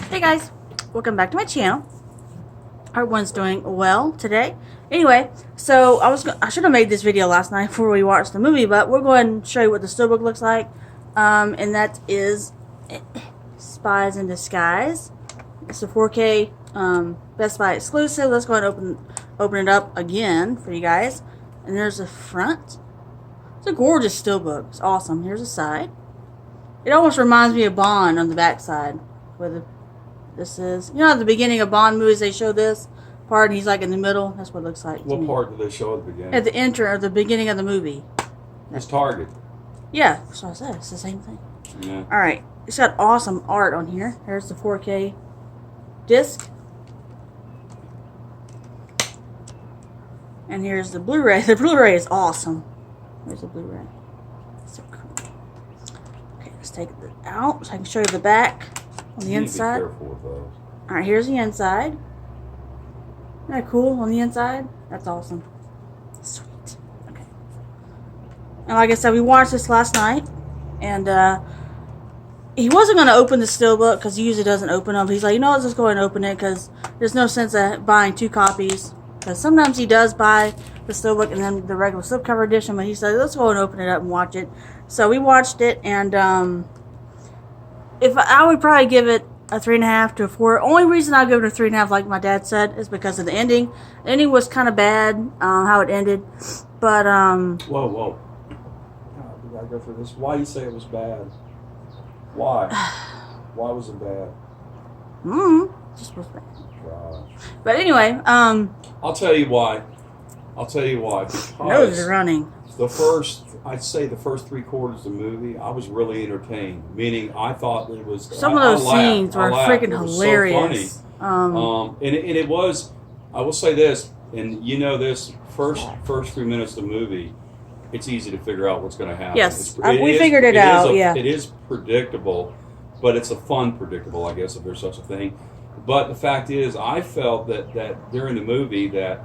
Hey guys, welcome back to my channel. Everyone's doing well today. Anyway, so I should have made this video last night before we watched the movie, but we're going to show you what the steelbook looks like, and that is Spies in Disguise. It's a 4K Best Buy exclusive. Let's go ahead and open it up again for you guys. And there's the front. It's a gorgeous steelbook. It's awesome. Here's the side. It almost reminds me of Bond on the back side, where this is. You know, at the beginning of Bond movies, they show this part, and he's like in the middle. That's what it looks like. What part do they show at the beginning? At the beginning of the movie. It's Target. Yeah, that's what I said. It's the same thing. Yeah. All right, it's got awesome art on here. Here's the 4K disc, and here's the Blu-ray. The Blu-ray is awesome. Here's the Blu-ray. So cool. Okay, let's take it out so I can show you the back. On the inside. Be careful with those. Alright, here's the inside. Isn't that cool on the inside? That's awesome. Sweet. Okay. And like I said, we watched this last night. And he wasn't going to open the steelbook because he usually doesn't open them. He's like, you know what, let's just go ahead and open it because there's no sense of buying two copies. Because sometimes he does buy the steelbook and then the regular slipcover edition. But he said, let's go and open it up and watch it. So we watched it, and if I would probably give it a 3.5 to a 4. Only reason I give it a 3.5, like my dad said, is because of the ending. The ending was kind of bad, how it ended. But Whoa. God, we gotta go through this. Why you say it was bad? Why? Why was it bad? Just was bad. Gosh. But anyway, I'll tell you why. Because nose is running. I'd say the first 3/4 of the movie, I was really entertained. Meaning, I thought it was Some of those scenes were freaking hilarious. So funny. And it was. I will say this, and you know this: first 3 minutes of the movie, it's easy to figure out what's going to happen. Yes, we figured it out. Yeah, it is predictable, but it's a fun predictable, I guess, if there's such a thing. But the fact is, I felt that during the movie that.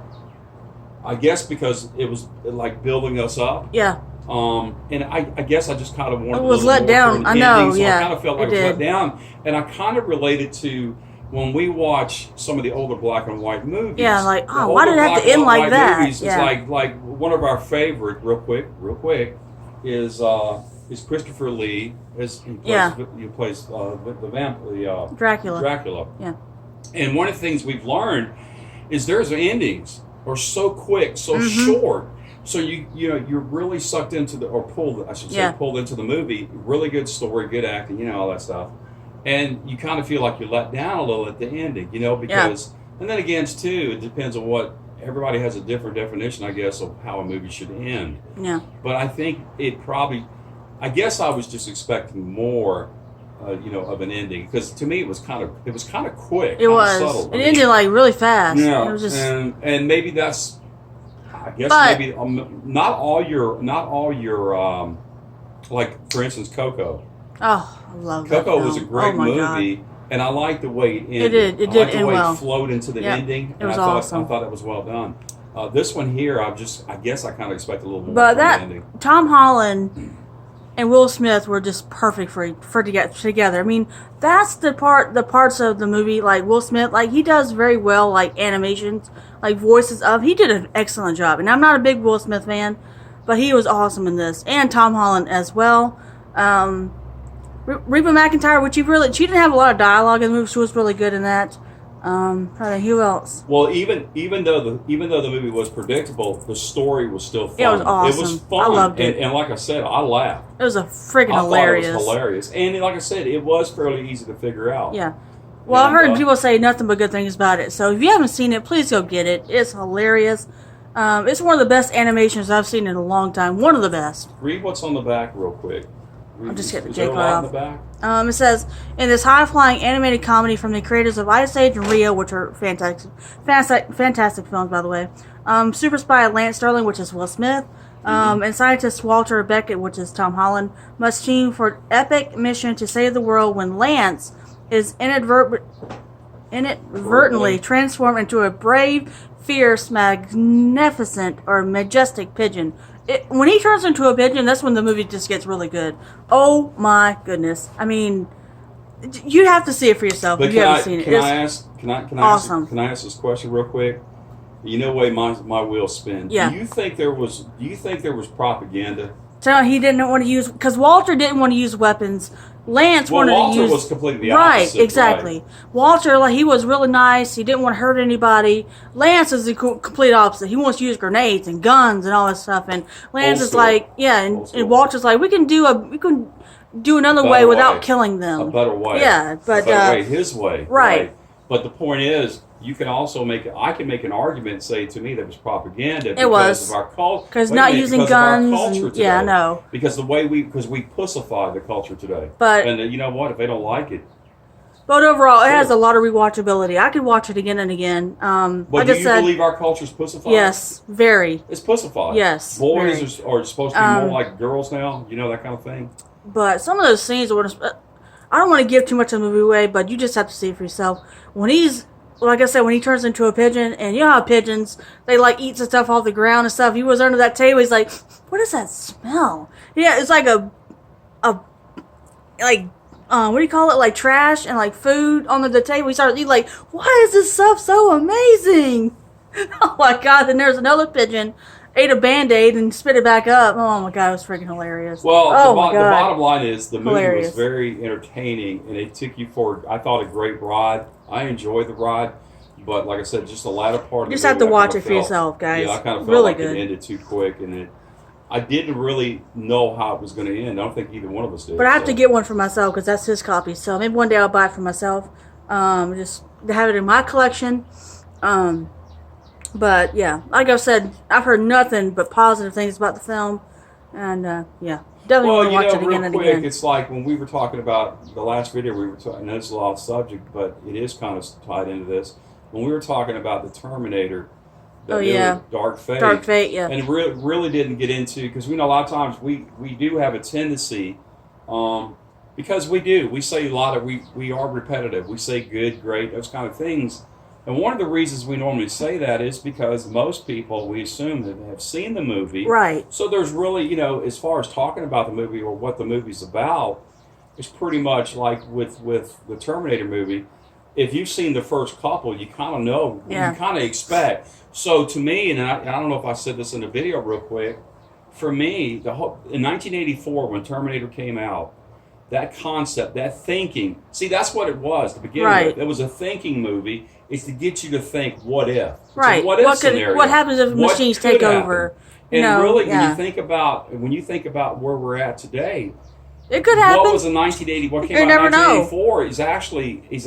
I guess because it was like building us up. Yeah. And I guess I just kind of wanted. It was let down. I know. So Yeah. I kind of felt like it was let down, and I kind of related to when we watch some of the older black and white movies. Yeah, like why did it have to end like that? Movies, yeah. It's like one of our favorite, real quick, is Christopher Lee. He plays Dracula. Dracula. Yeah. And one of the things we've learned is there's endings. Or so quick, so short, so you're really sucked into pulled into the movie. Really good story, good acting, all that stuff, and you kind of feel like you're let down a little at the ending, because and then again too, it depends on what everybody has a different definition, I guess, of how a movie should end. Yeah. But I think I guess I was just expecting more. Of an ending, because to me it was kind of quick. It was. Subtle. It ended like really fast. Yeah, it was just... and maybe that's. I guess maybe not all your like for instance Coco. Oh, I love Coco. that film. Was a great movie, God. And I liked the way it ended. It did end well. It flowed into the ending. It was awesome. I thought it was well done. This one here, I guess I kind of expect a little more. But from the ending. Tom Holland and Will Smith were just perfect for to get together. I mean, that's the parts of the movie, like Will Smith, like he does very well, like animations, like voices of. He did an excellent job, and I'm not a big Will Smith fan, but he was awesome in this, and Tom Holland as well. Reba McEntire, she didn't have a lot of dialogue in the movie. She was really good in that. Who else? Well, even though the movie was predictable, the story was still fun. It was awesome. It was fun. I loved it. And like I said, I laughed. It was freaking hilarious. I thought it was hilarious. And like I said, it was fairly easy to figure out. Yeah. Well, I've heard people say nothing but good things about it. So if you haven't seen it, please go get it. It's hilarious. It's one of the best animations I've seen in a long time. One of the best. Read what's on the back real quick. I'll just get the Is J there a card lot in the back? It says, in this high-flying animated comedy from the creators of Ice Age and Rio, which are fantastic films, by the way, Super Spy Lance Sterling, which is Will Smith, and scientist Walter Beckett, which is Tom Holland, must team for epic mission to save the world when Lance is inadvertently transformed into a brave, fierce, magnificent, or majestic pigeon. When he turns into a pigeon, that's when the movie just gets really good. Oh my goodness. I mean, You have to see it for yourself. But if you haven't seen it. Can It's I ask? Can I awesome. Can I ask this question real quick? You know, the way my wheels spin. Yeah. Do you think there was propaganda? So he didn't want to use, because Walter didn't want to use weapons. Lance wanted Walter to use. was completely the right, opposite. exactly. Right. Walter, like, he was really nice. He didn't want to hurt anybody. Lance is the complete opposite. He wants to use grenades and guns and all this stuff. And Lance is like, yeah, and Walter's like, we can do another way without killing them. A better way. Yeah, but a better way, his way. Right. But the point is, you can also I can make an argument and say to me that was propaganda because of our culture. Because not using guns. Yeah, I know. Because we pussify the culture today. But and you know what? If they don't like it. But overall, it has a lot of rewatchability. I could watch it again and again. But like do I you said, believe our culture's pussified? Yes, very. It's pussified. Yes, boys are supposed to be more like girls now. You know, that kind of thing. But some of those scenes, I don't want to give too much of the movie away, but you just have to see it for yourself. When he's, like I said, when he turns into a pigeon, and you know how pigeons, they like eat some stuff off the ground and stuff. He was under that table. He's like, "What is that smell?" Yeah, it's like what do you call it? Like trash and like food on the table. He started eating. Like, why is this stuff so amazing? Oh my God! Then there's another pigeon. Ate a Band-Aid and spit it back up. Oh my God, it was freaking hilarious. Well, oh the bottom line is the movie hilarious. was very entertaining, and it took you for, I thought, a great ride. I enjoyed the ride, but like I said, just the latter part of you just the movie, have to watch it for yourself, guys. Yeah, I kind of felt really like good. It ended too quick, and I didn't really know how it was going to end. I don't think either one of us did. But I have to get one for myself because that's his copy. So maybe one day I'll buy it for myself. Just to have it in my collection. But yeah, like I said, I've heard nothing but positive things about the film, and yeah, definitely want to watch it again and again. It's like when we were talking about the last video, we were talking. It's a lot of subject, but it is kind of tied into this. When we were talking about the Terminator, Dark Fate. Dark Fate, yeah, and really didn't get into, because we know a lot of times we do have a tendency, because we say a lot of we are repetitive. We say good, great, those kind of things. And one of the reasons we normally say that is because most people, we assume, that have seen the movie. Right. So there's really, as far as talking about the movie or what the movie's about, it's pretty much like with the Terminator movie. If you've seen the first couple, you kind of know, you kind of expect. So to me, and I don't know if I said this in the video real quick, for me, in 1984 when Terminator came out, that concept, that thinking, see, that's what it was to begin with. It was a thinking movie. It's to get you to think, what if? Right. What if scenario? What happens if machines take over? And really, when you think about where we're at today, it could happen. What was in 1980? What came out in 1984 is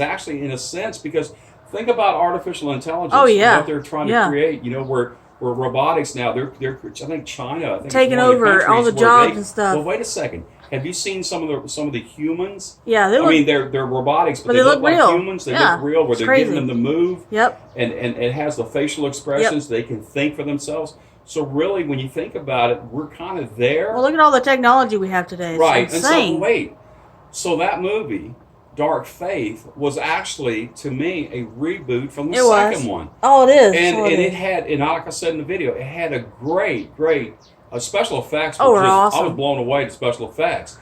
actually in a sense, because think about artificial intelligence. Oh yeah. What they're trying to create. Where robotics now, they're I think China taking over all the jobs and stuff. Well, wait a second. Have you seen some of the humans? Yeah, they're robotics, but they look like real. humans. They look real, where they're getting them to move. Yep. And it has the facial expressions. They can think for themselves. So really, when you think about it, we're kind of there. Well, look at all the technology we have today. It's insane. And so that movie, Dark Faith, was actually, to me, a reboot from the second one. Oh, it is. And it had, and like I said in the video, it had a great special effects. Awesome. I was blown away at special effects.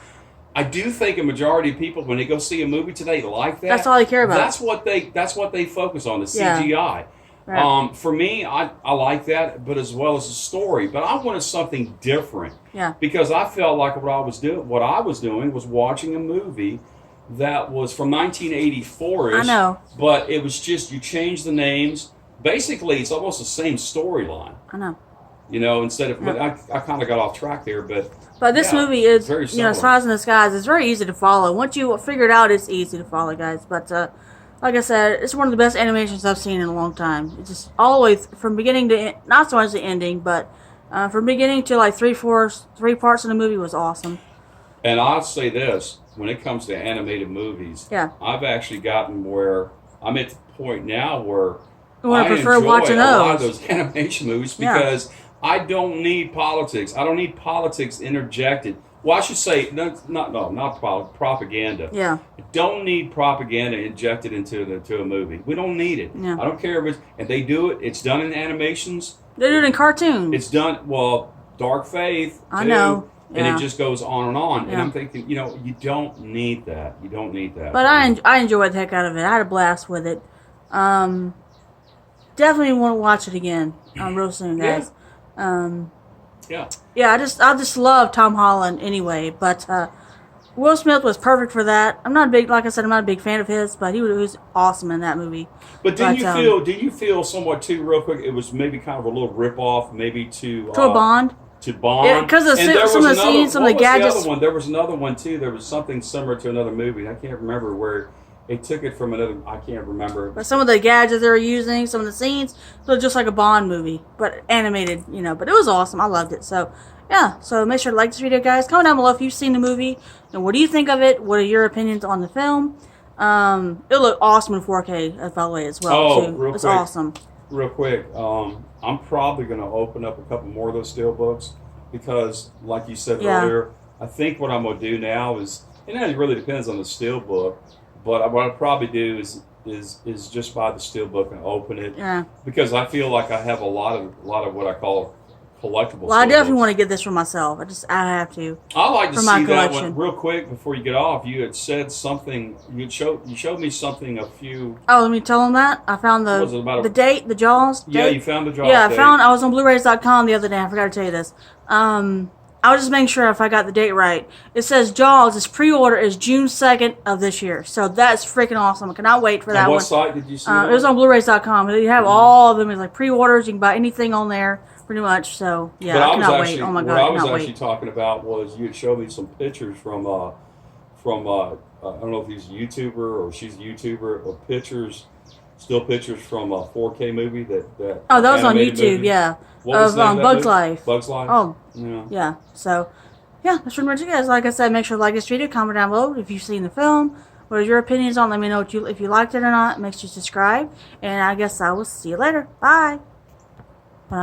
I do think a majority of people, when they go see a movie today, like that. That's all they care about. That's what they focus on, the CGI. Right. For me, I like that, but as well as the story. But I wanted something different. Yeah. Because I felt like what I was doing was watching a movie that was from 1984-ish. I know. But it was just, you change the names. Basically, it's almost the same storyline. I know. Instead of, I kind of got off track there, but this movie is, very as far as in the skies, it's very easy to follow. Once you figure it out, it's easy to follow, guys. But like I said, it's one of the best animations I've seen in a long time. It's just all the way from beginning to not so much the ending, but from beginning to like three parts of the movie was awesome. And I'll say this: when it comes to animated movies, I've actually gotten where I'm at the point now where I prefer watching a lot of those animation movies because I don't need politics. I don't need politics interjected. Well, I should say, not propaganda. Yeah. Don't need propaganda injected into a movie. We don't need it. Yeah. I don't care if they do it. It's done in animations. They do it in cartoons. It's done, Dark Faith. I know. and it just goes on and on. Yeah. And I'm thinking, you know, you don't need that. You don't need that. But I enjoyed the heck out of it. I had a blast with it. Definitely want to watch it again real soon, guys. Yeah. I just love Tom Holland anyway. But Will Smith was perfect for that. I'm not a big, like I said, I'm not a big fan of his, but he was awesome in that movie. But did you feel somewhat too, real quick? It was maybe kind of a little rip off, maybe to a Bond. To Bond, yeah, because of some of the scenes, some of the gadgets. The other one? There was another one too. There was something similar to another movie. I can't remember where they took it from another. I can't remember. But some of the gadgets they were using, some of the scenes, so just like a Bond movie, but animated, you know. But it was awesome. I loved it. So yeah. So make sure to like this video, guys. Comment down below if you've seen the movie and what do you think of it. What are your opinions on the film? It'll look awesome in 4K, by the way, as well. Too. It's awesome. Real quick, I'm probably going to open up a couple more of those steelbooks because, like you said earlier, I think what I'm going to do now is, and it really depends on the steelbook, but what I'll probably do is just buy the steelbook and open it because I feel like I have a lot of what I call collectibles. Well, I definitely want to get this for myself. I have to. I like to see that one real quick before you get off. You had said something. You showed me something a few. Oh, let me tell them that I found the date, the Jaws. Yeah, you found the Jaws. Yeah, I was on Blu-rays.com the other day. I forgot to tell you this. I was just making sure if I got the date right. It says Jaws. Its pre-order is June 2nd of this year. So that's freaking awesome. I cannot wait for that one. What site did you see? It was on Blu-rays.com. You have all of them. It's like pre-orders. You can buy anything on there. Pretty much, so yeah, I cannot wait. Oh my god, what I was actually talking about was you had showed me some pictures from I don't know if he's a YouTuber or she's a YouTuber of pictures, still pictures from a 4K movie that oh, that was on YouTube, movie. Yeah, what was of Bugs Life. Bugs Life. Oh, yeah. So yeah, that's pretty much it, guys. Like I said, make sure to like this video, comment down below if you've seen the film. What are your opinions on? Let me know if you liked it or not. Make sure you subscribe, and I guess I will see you later. Bye.